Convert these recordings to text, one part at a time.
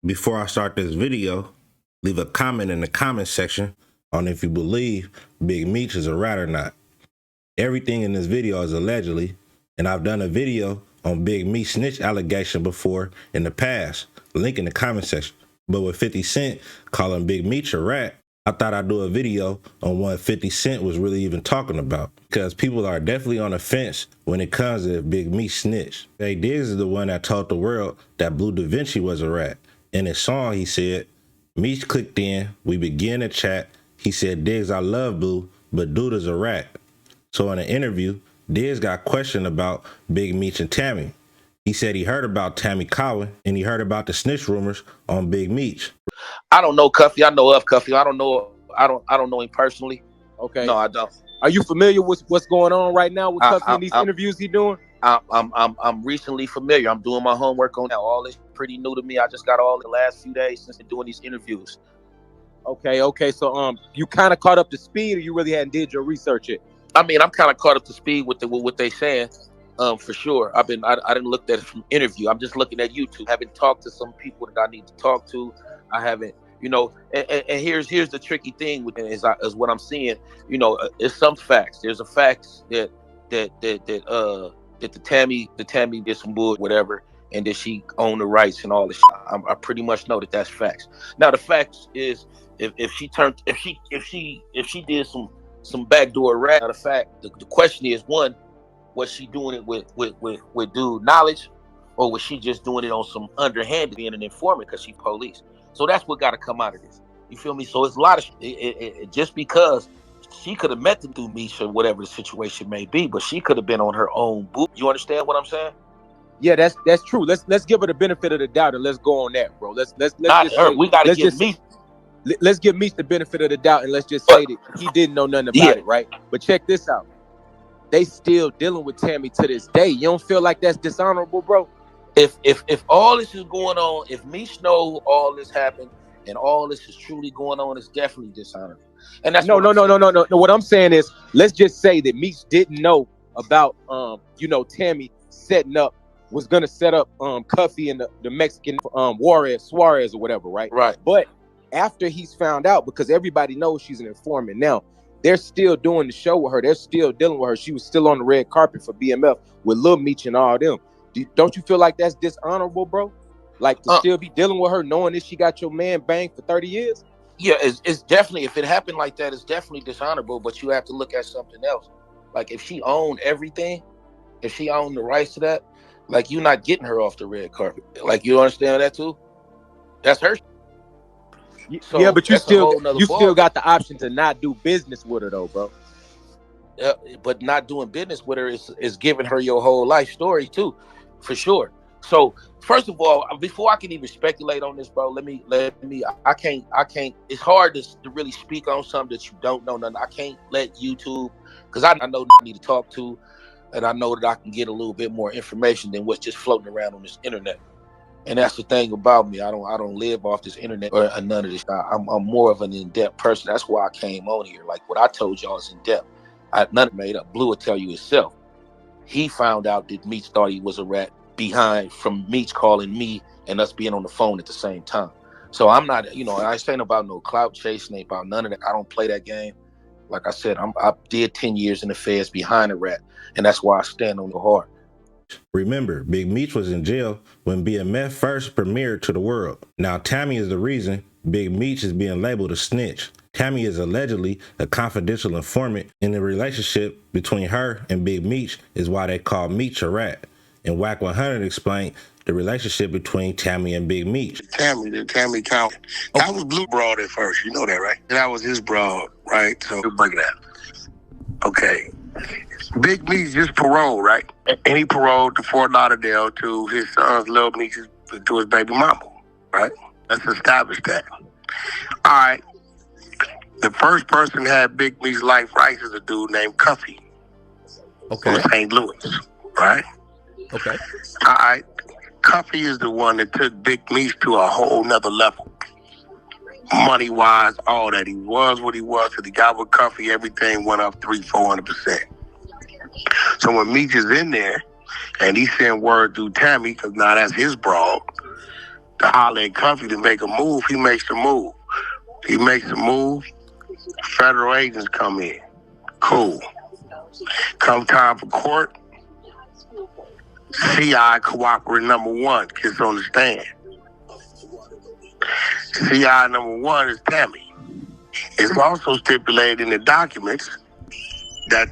Before I start this video, leave a comment in the comment section on if you believe Big Meech is a rat or not. Everything in this video is allegedly, and I've done a video on Big Meech snitch allegation before in the past, link in the comment section. But with 50 Cent calling Big Meech a rat, I thought I'd do a video on what 50 Cent was really even talking about, because people are definitely on the fence when it comes to Big Meech snitch. Jay Diggs is the one that told the world that Blue Da Vinci was a rat. In his song, he said, Meech clicked in, we began to chat. He said, Diggs, I love Blue, but dude is a rat. So in an interview, Diggs got questioned about Big Meech and Tammy. He said he heard about Tammy COWIN and he heard about the snitch rumors on Big Meech. I don't know Cuffy. I know of Cuffy. I don't know him personally. Okay. No, I don't. Are you familiar with what's going on right now with Cuffy and these interviews he doing? I'm recently familiar. I'm doing my homework on that. All this pretty new to me. I just got all the last few days since doing these interviews. Okay. So you kind of caught up to speed, or you really hadn't did your research yet? I mean, I'm kind of caught up to speed with what they saying. For sure. I didn't look at it from interview. I'm just looking at YouTube. I haven't talked to some people that I need to talk to. I haven't, you know, and here's the tricky thing with it is what I'm seeing, you know, it's some facts. There's a facts that the Tammy did some bull, whatever, and that she owned the rights and all this shit. I pretty much know that that's facts. Now the facts is if she did some backdoor rat. Now the question is, one, was she doing it with dude knowledge, or was she just doing it on some underhanded, being an informant because she police? So that's what got to come out of this. You feel me? So it's a lot of just because she could have met them through Meech or whatever the situation may be, but she could have been on her own boot. You understand what I'm saying? Yeah, that's true. Let's give her the benefit of the doubt and let's go on that, bro. Let's not just her. Say, we got to give Meech. Let's give Meech the benefit of the doubt and let's just say that he didn't know nothing about it, right? But check this out. They still dealing with Tammy to this day. You don't feel like that's dishonorable, bro? If all this is going on, if Meech know all this happened and all this is truly going on, it's definitely dishonorable. And that's no. What I'm saying is, let's just say that Meech didn't know about you know, Tammy was gonna set up Cuffy and the Mexican Suarez or whatever, right? Right. But after he's found out, because everybody knows she's an informant now, they're still doing the show with her. They're still dealing with her. She was still on the red carpet for BMF with Lil Meech and all them. Don't you feel like that's dishonorable, bro? Like to still be dealing with her knowing that she got your man banged for 30 years? Yeah, it's definitely, if it happened like that, it's definitely dishonorable, but you have to look at something else. Like if she owned everything, if she owned the rights to that, like you're not getting her off the red carpet. Like you understand that too? That's her. So yeah, but you still got the option to not do business with her though, bro. But not doing business with her is giving her your whole life story too, for sure. So first of all, before I can even speculate on this, bro, I can't. It's hard to really speak on something that you don't know nothing. I can't let YouTube, because I know I need to talk to, and I know that I can get a little bit more information than what's just floating around on this internet. And that's the thing about me. I don't live off this internet or none of this. I'm more of an in-depth person. That's why I came on here. Like what I told y'all is in depth. None of it made up. Blue will tell you himself. He found out that Meech thought he was a rat from Meech calling me and us being on the phone at the same time. So I'm not, you know, I ain't saying about no clout chasing, ain't about none of that. I don't play that game. Like I said, I did 10 years in the feds behind a rat, and that's why I stand on the hard. Remember, Big Meech was in jail when BMF first premiered to the world. Now Tammy is the reason Big Meech is being labeled a snitch. Tammy is allegedly a confidential informant, and the relationship between her and Big Meech is why they call Meech a rat. And Wack 100 explained the relationship between Tammy and Big Meech. Tammy COWIN. That was Blue broad at first, you know that, right? That was his broad, right? So break it out. Okay. Big Meech just paroled, right? And he paroled to Fort Lauderdale to his son's Lil Meech, to his baby mama, right? Let's establish that. All right. The first person that had Big Meech's life rights is a dude named Cuffy. Okay. From St. Louis, right? Okay. All right. Cuffy is the one that took Big Meech to a whole nother level. Money-wise, all that. He was what he was. So he got with Cuffy, everything went up 300-400%. So when Meech is in there, and he sent word through Tammy, because now that's his broad, to holler at Cuffy to make a move. He makes the move. He makes the move. Federal agents come in. Cool. Come time for court. CI cooperator number 1 gets on the stand. CI number 1 is Tammy. It's also stipulated in the documents that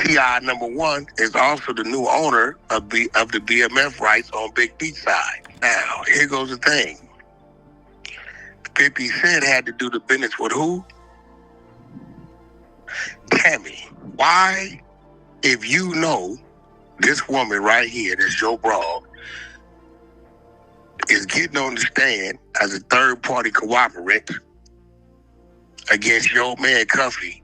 CI number 1 is also the new owner of the BMF rights on Big Beach side. Now, here goes the thing. 50 Cent had to do the business with who? Tammy. Why? If you know this woman right here, this your broad, is getting on the stand as a third-party cooperator against your man Cuffy,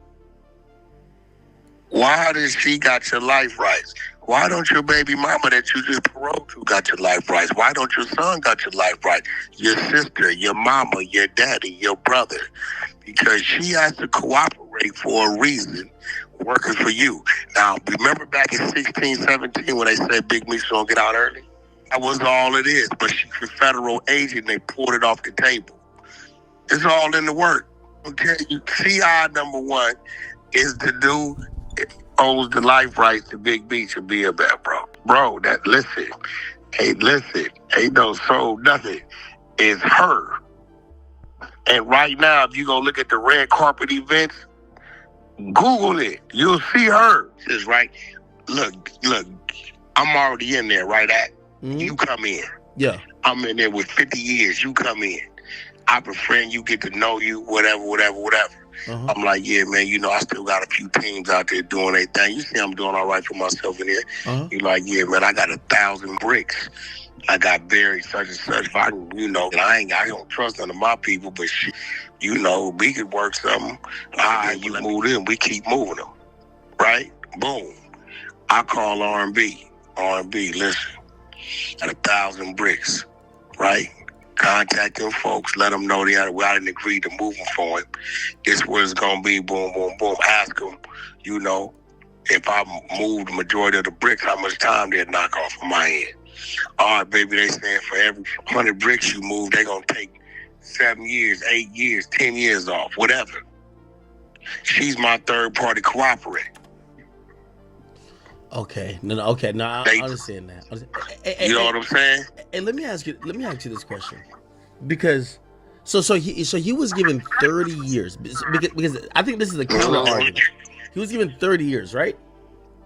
why does she got your life rights? Why don't your baby mama that you just paroled to got your life rights? Why don't your son got your life rights? Your sister, your mama, your daddy, your brother. Because she has to cooperate for a reason, working for you. Now, remember back in 16, 17 when they said Big Meech gonna get out early? That was all it is. But she's a federal agent. They pulled it off the table. It's all in the work. Okay, CI number 1 is the dude owes the life rights to Big Beach and be a bad bro. Bro, that listen, ain't no soul, nothing. It's her. And right now, if you go look at the red carpet events, Google it. You'll see her. It's right. Look, I'm already in there, right? You come in. Yeah. I'm in there with 50 years. You come in. I befriend you, get to know you, whatever. I'm like, yeah, man, you know, I still got a few teams out there doing their thing. You see I'm doing all right for myself in here. You're like, yeah, man, I got 1,000 bricks. I got buried such and such. If I can, you know, I don't trust none of my people, but shit, you know, we could work something. All right, you move in, we keep moving them. Right? Boom. I call R&B. R&B, listen, got 1,000 bricks. Right? Contact them folks, let them know I didn't agree to move them for him. This where it's going to be, boom, boom, boom. Ask them, you know, if I move the majority of the bricks, how much time they'd knock off on my end. All right, baby, they saying for every 100 bricks you move, they going to take 7 years, 8 years, 10 years off, whatever. She's my third-party cooperator. Okay, I understand that. You know what I'm saying? And let me ask you this question, because so he was given 30 years because I think this is the counter argument. He was given 30 years, right?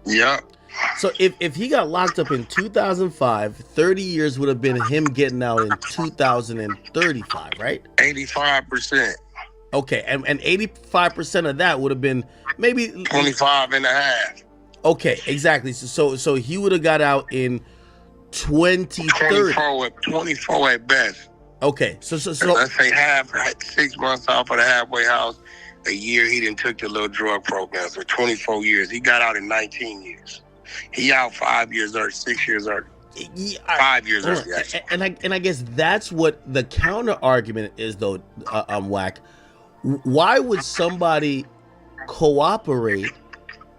Yeah. So if he got locked up in 2005, 30 years would have been him getting out in 2035, right? 85%. Okay, and 85% of that would have been maybe 25 and a half. Okay, exactly. So he would have got out in 2030. 24 at best. Okay, so let's say half, 6 months off of the halfway house. A year he didn't took the little drug program. So 24 years. He got out in 19 years. He out 5 years early, 6 years early. 5 years early. And I guess that's what the counter argument is, though. Wack. Why would somebody cooperate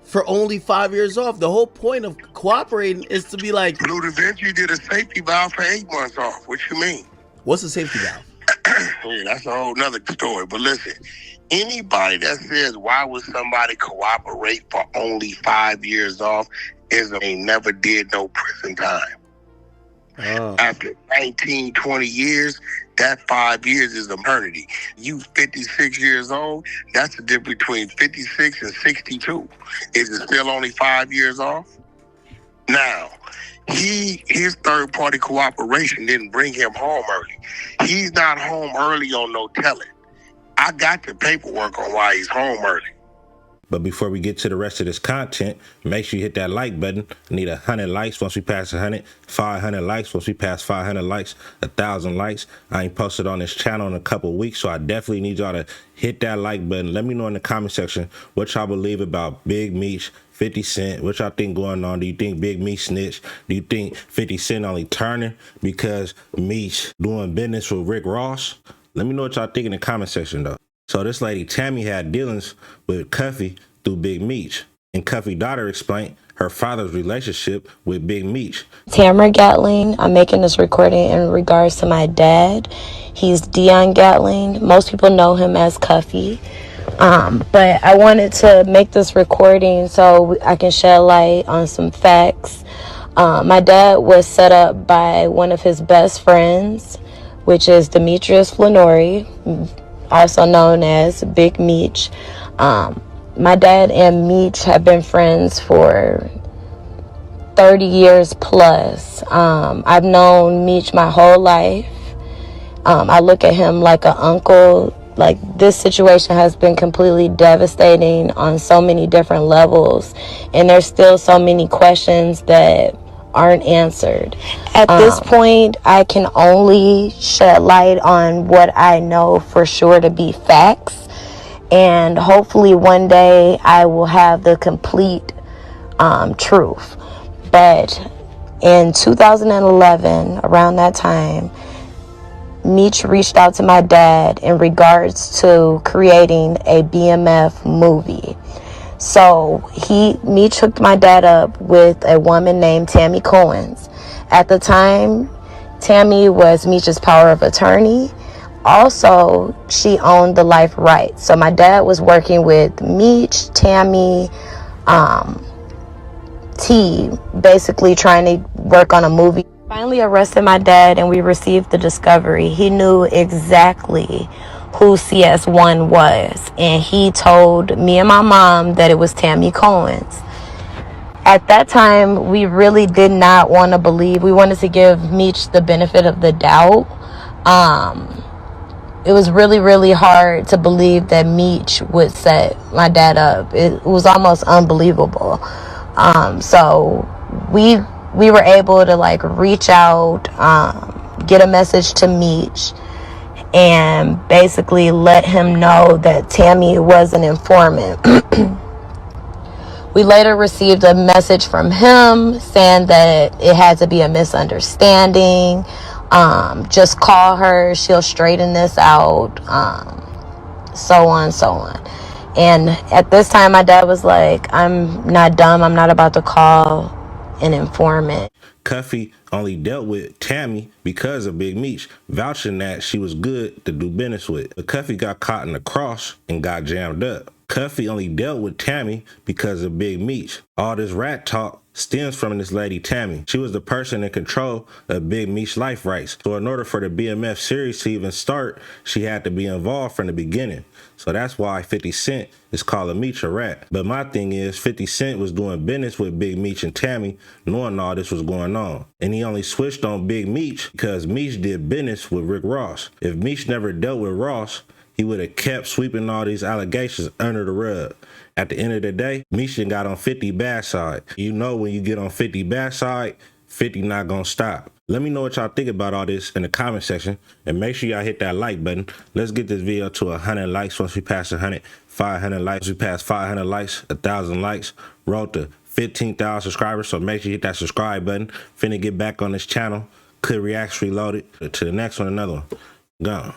for only 5 years off? The whole point of cooperating is to be like, Blue Da Vinci did a safety valve for 8 months off. What you mean? What's a safety valve? Yeah, that's a whole nother story. But listen, anybody that says why would somebody cooperate for only 5 years off is they never did no prison time. After 19, 20 years, that 5 years is eternity. You 56 years old, that's the difference between 56 and 62. Is it still only 5 years off? Now, his third-party cooperation didn't bring him home early. He's not home early on no telling. I got the paperwork on why he's home early. But before we get to the rest of this content, make sure you hit that like button. I need 100 likes once we pass 100, 500 likes once we pass 500 likes, 1,000 likes. I ain't posted on this channel in a couple weeks, so I definitely need y'all to hit that like button. Let me know in the comment section what y'all believe about Big Meech, 50 Cent. What y'all think going on? Do you think Big Meech snitched? Do you think 50 Cent only turning because Meech doing business with Rick Ross? Let me know what y'all think in the comment section, though. So this lady Tammy had dealings with Cuffy through Big Meech. And Cuffy daughter explained her father's relationship with Big Meech. Tamara Gatling. I'm making this recording in regards to my dad. He's Dion Gatling. Most people know him as Cuffy. But I wanted to make this recording so I can shed light on some facts. My dad was set up by one of his best friends, which is Demetrius Flannery, also known as Big Meech. My dad and Meech have been friends for 30 years plus. I've known Meech my whole life. I look at him like an uncle. Like, this situation has been completely devastating on so many different levels, and there's still so many questions that aren't answered. At this point, I can only shed light on what I know for sure to be facts, and hopefully one day I will have the complete truth. But in 2011, around that time, Meech reached out to my dad in regards to creating a BMF movie. So Meech hooked my dad up with a woman named Tammy COWINS. At the time, Tammy was Meech's power of attorney. Also, she owned the life rights. So my dad was working with Meech, Tammy, T, basically trying to work on a movie. Finally arrested my dad and we received the discovery. He knew exactly who CS1 was, and he told me and my mom that it was Tammy COWINS. At that time, we really did not want to believe. We wanted to give Meech the benefit of the doubt. It was really, really hard to believe that Meech would set my dad up. It was almost unbelievable. So we were able to like reach out, get a message to Meech, and basically let him know that Tammy was an informant. We later received a message from him saying that it had to be a misunderstanding. Just call her, she'll straighten this out, so on, so on. And at this time, my dad was like, I'm not dumb. I'm not about to call an informant. Cuffy only dealt with Tammy because of Big Meech, vouching that she was good to do business with. But Cuffy got caught in the cross and got jammed up. Cuffy only dealt with Tammy because of Big Meech. All this rat talk stems from this lady Tammy. She was the person in control of Big Meech's life rights. So in order for the BMF series to even start, she had to be involved from the beginning. So that's why 50 Cent is calling Meech a rat. But my thing is, 50 Cent was doing business with Big Meech and Tammy, knowing all this was going on. And he only switched on Big Meech because Meech did business with Rick Ross. If Meech never dealt with Ross, he would have kept sweeping all these allegations under the rug. At the end of the day, Meech got on 50 bad side. You know when you get on 50 bad side, 50 not gonna stop. Let me know what y'all think about all this in the comment section, and make sure y'all hit that like button. Let's get this video to 100 likes. Once we pass 100, 500 likes. We pass 500 likes, 1,000 likes, road to 15,000 subscribers. So make sure you hit that subscribe button. Finna get back on this channel. Could Reacts Reloaded. To the next one, another one. Gone.